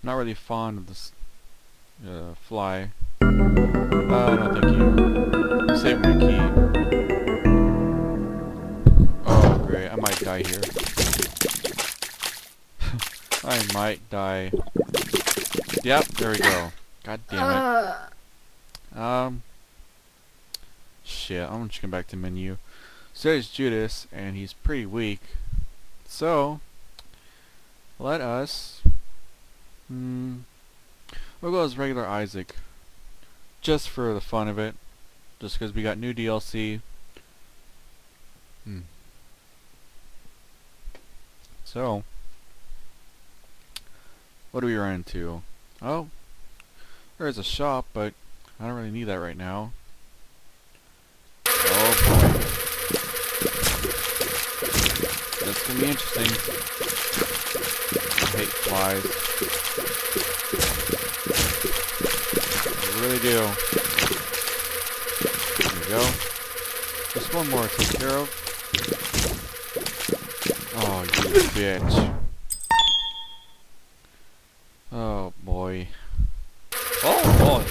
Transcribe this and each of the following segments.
Not really fond of this fly. No thank you. Save my key. Oh great, I might die here. I might die. Yep, there we go. God damn it. Shit, I'm just going back to menu. So there's Judas, and he's pretty weak. So, let us... we'll go as regular Isaac. Just for the fun of it. Just because we got new DLC. So, what do we run into? Oh, there's a shop, but I don't really need that right now. Oh boy. That's gonna be interesting. I hate flies. I really do. There we go. Just one more to take care of. Oh, you bitch. Oh boy. Oh boy.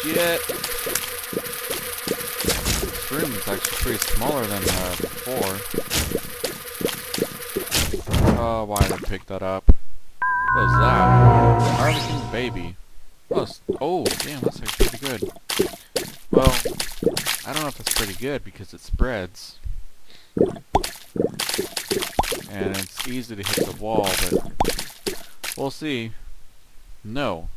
Shit. This room is actually pretty smaller than before. Oh, why did I pick that up? What is that? Harlequin's baby. Oh, damn, that's actually pretty good. Well, I don't know if that's pretty good because it spreads. And it's easy to hit the wall, but we'll see. No.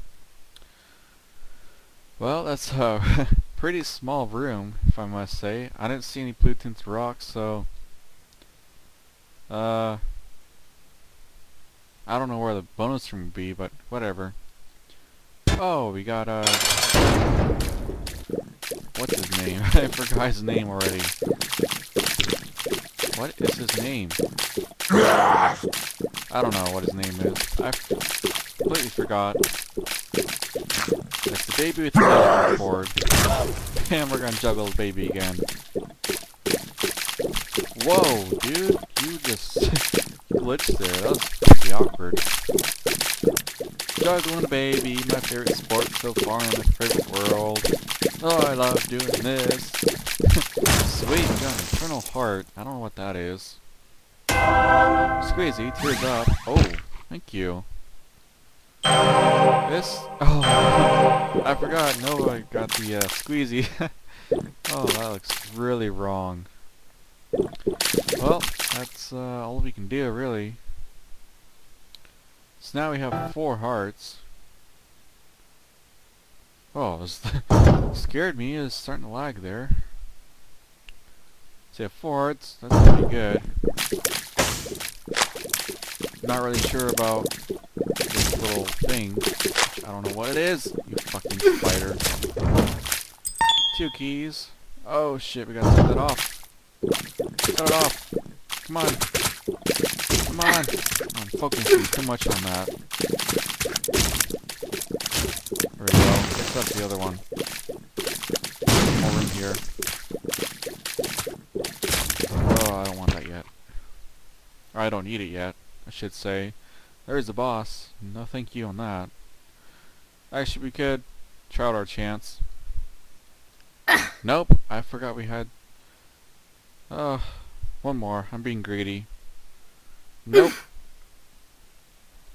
Well, that's a pretty small room, if I must say. I didn't see any blue tinted rocks, so... I don't know where the bonus room would be, but whatever. Oh, we got, what's his name? I forgot his name already. What is his name? I don't know what his name is. I completely forgot. It's the baby with the electric cord. And we're gonna juggle the baby again. Whoa, dude. You just glitched there. That was pretty awkward. Juggling a baby, my favorite sport so far in my favorite world. Oh, I love doing this. Sweet, got an eternal heart. I don't know what that is. Squeezy, tears up. Oh, thank you. This? Oh, I forgot. No, I got the squeezy. Oh, that looks really wrong. Well, that's all we can do, really. So now we have 4 hearts. Oh, this scared me. It's starting to lag there. So you have 4 hearts. That's pretty good. Not really sure about this little thing. Which I don't know what it is. You fucking spider. 2 keys. Oh shit, we gotta set that off. Set it off. Come on. Come on. I'm focusing too much on that. There we go. Let's set the other one. More room here. Oh, I don't want that yet. Or I don't need it yet, I should say. There's the boss. No thank you on that. Actually, we could try out our chance. Nope, I forgot we had... one more. I'm being greedy. Nope.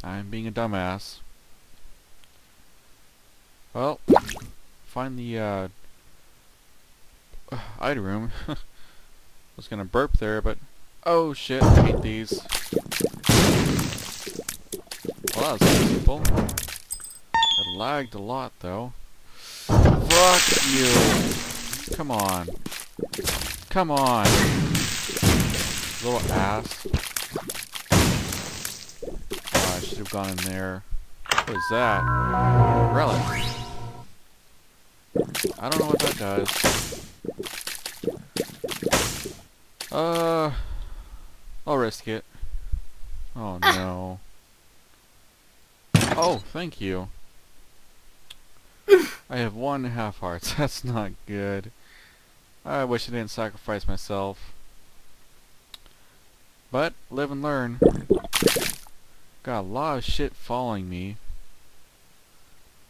I'm being a dumbass. Well, find the item room. I was gonna burp there, but oh shit, I hate these. Well, that was simple. It lagged a lot though. Fuck you! Come on. Come on! Little ass. Oh, I should have gone in there. What is that? Relic. I don't know what that does. I'll risk it. Oh no. Oh, thank you. I have 1.5 hearts. That's not good. I wish I didn't sacrifice myself. But, live and learn. Got a lot of shit following me.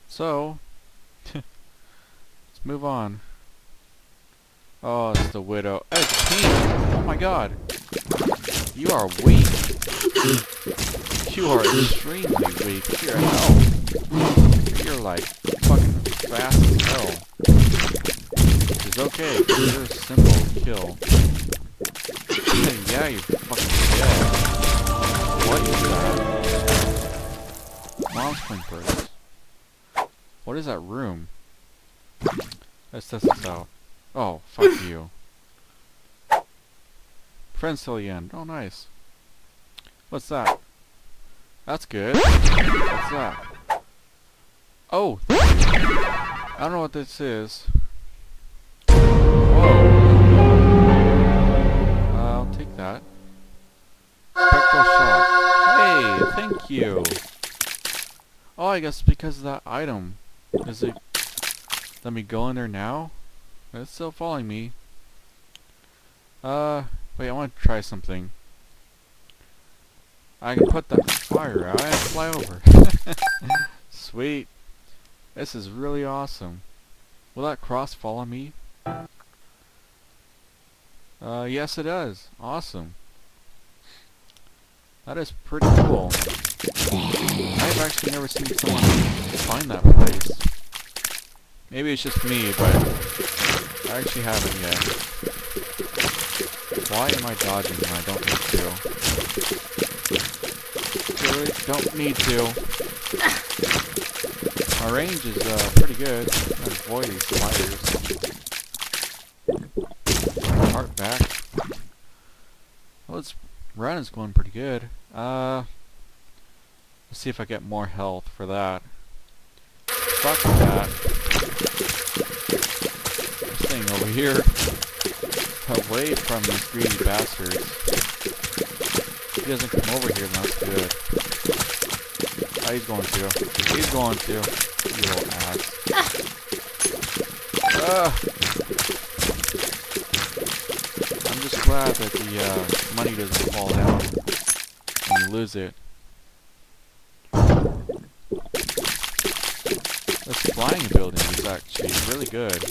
So, let's move on. Oh, it's the widow. It's pink! Oh my god. You are weak. You are extremely weak. You're hell. You're like fucking fast as hell. Which is okay, because you're a simple kill. Yeah, you're fucking dead. What is that? Mom's whimpers. What is that room? Let's test this out. Oh, fuck you. Friends till the end. Oh, nice. What's that? That's good. What's that? Oh! I don't know what this is. Whoa. I'll take that. Spectral shot. Hey, thank you. Oh, I guess because of that item. Is it... Let me go in there now? It's still following me. Wait, I want to try something. I can put that fire out and fly over. Sweet. This is really awesome. Will that cross follow me? Yes it does. Awesome. That is pretty cool. I've actually never seen someone find that place. Maybe it's just me, but I actually haven't yet. Why am I dodging when I don't need to? Really? Don't need to. My range is pretty good. I avoid these spiders. Heart back. Well, this run is going pretty good. Let's see if I get more health for that. Fuck that. This thing over here. Away from these greedy bastards. If he doesn't come over here, then that's good. Oh, he's going to. He's going to. You little ass. I'm just glad that the money doesn't fall down when you lose it. This flying ability is actually really good.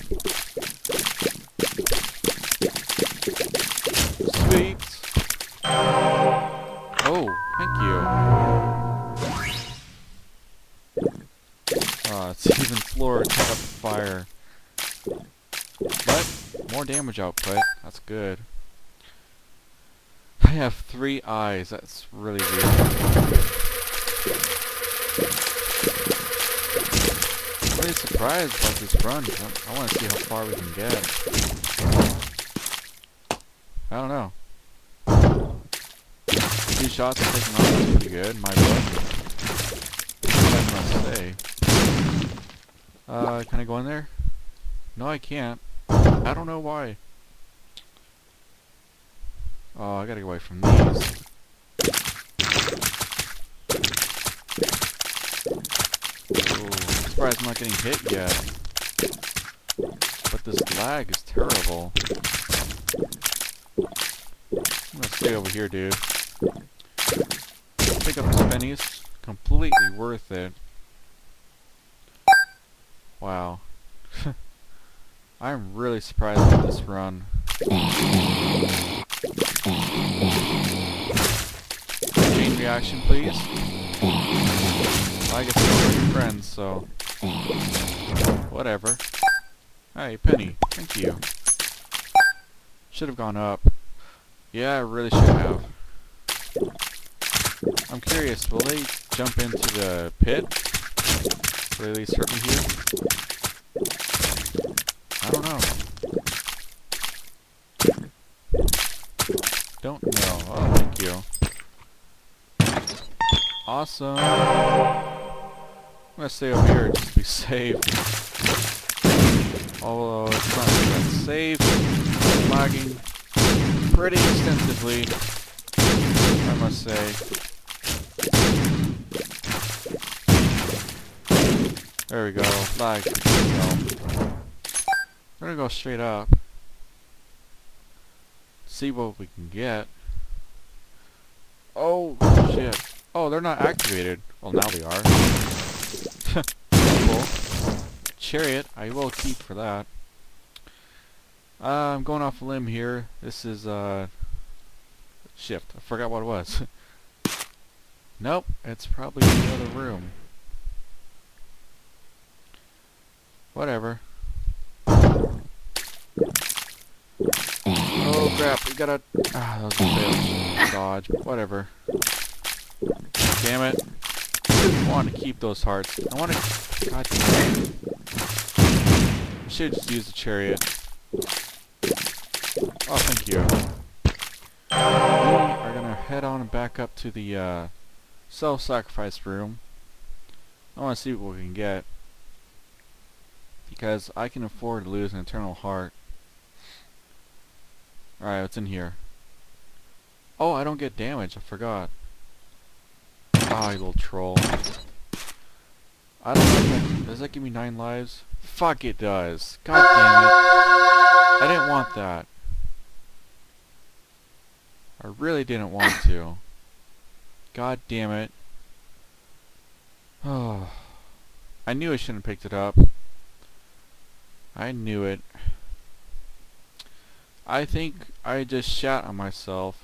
Sweet. Oh, thank you. It's even slower to pick up the fire. But, more damage output. That's good. I have 3 eyes. That's really weird. I'm really surprised about this run. I want to see how far we can get. I don't know. 2 shots are taking off pretty good, my book. I must say. Can I go in there? No, I can't. I don't know why. Oh, I gotta get away from these. Ooh, I'm surprised I'm not getting hit yet. But this lag is terrible. I'm gonna stay over here, dude. Pick up the pennies. Completely worth it. Wow. I'm really surprised with this run. Chain reaction, please. I guess we're your friends, so... whatever. Hey, penny. Thank you. Should have gone up. Yeah, I really should have. I'm curious, will they jump into the pit? Will they at least hurt me here? I don't know. Don't know. Oh, thank you. Awesome. I'm gonna stay over here just to be safe. Although it's not that safe. It's lagging pretty extensively, I must say. There we go. Lag. We're gonna go straight up. See what we can get. Oh shit. Oh, they're not activated. Well, now they are. Cool. Chariot, I will keep for that. I'm going off a limb here. This is, shift. I forgot what it was. Nope, it's probably the other room. Whatever. Oh crap, we gotta... Ah, that was a fail. Dodge. Whatever. Damn it. I want to keep those hearts. I want to... God damn it. I should just use the chariot. Oh, thank you. We are gonna head on and back up to the self-sacrifice room. I want to see what we can get, because I can afford to lose an eternal heart. Alright, what's in here? Oh, I don't get damage. I forgot. Ah, you little troll. I don't like that. Does that give me 9 lives? Fuck, it does. God damn it. I didn't want that. I really didn't want to. God damn it. Oh. I knew I shouldn't have picked it up. I knew it. I think I just shat on myself.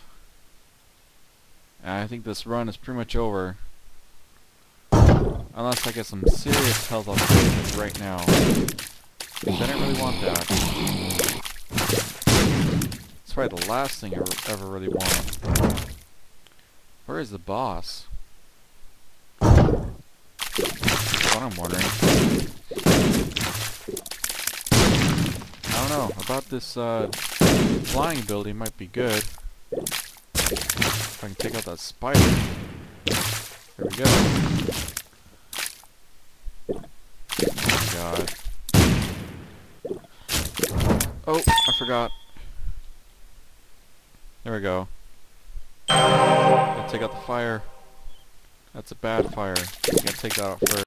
And I think this run is pretty much over. Unless I get some serious health upgrades right now. I didn't really want that. That's probably the last thing I ever really wanted. Where is the boss? That's what I'm wondering. I don't know. About this flying ability might be good. If I can take out that spider. There we go. Oh my god. Oh, I forgot. There we go. Gotta take out the fire. That's a bad fire. You gotta take that out first.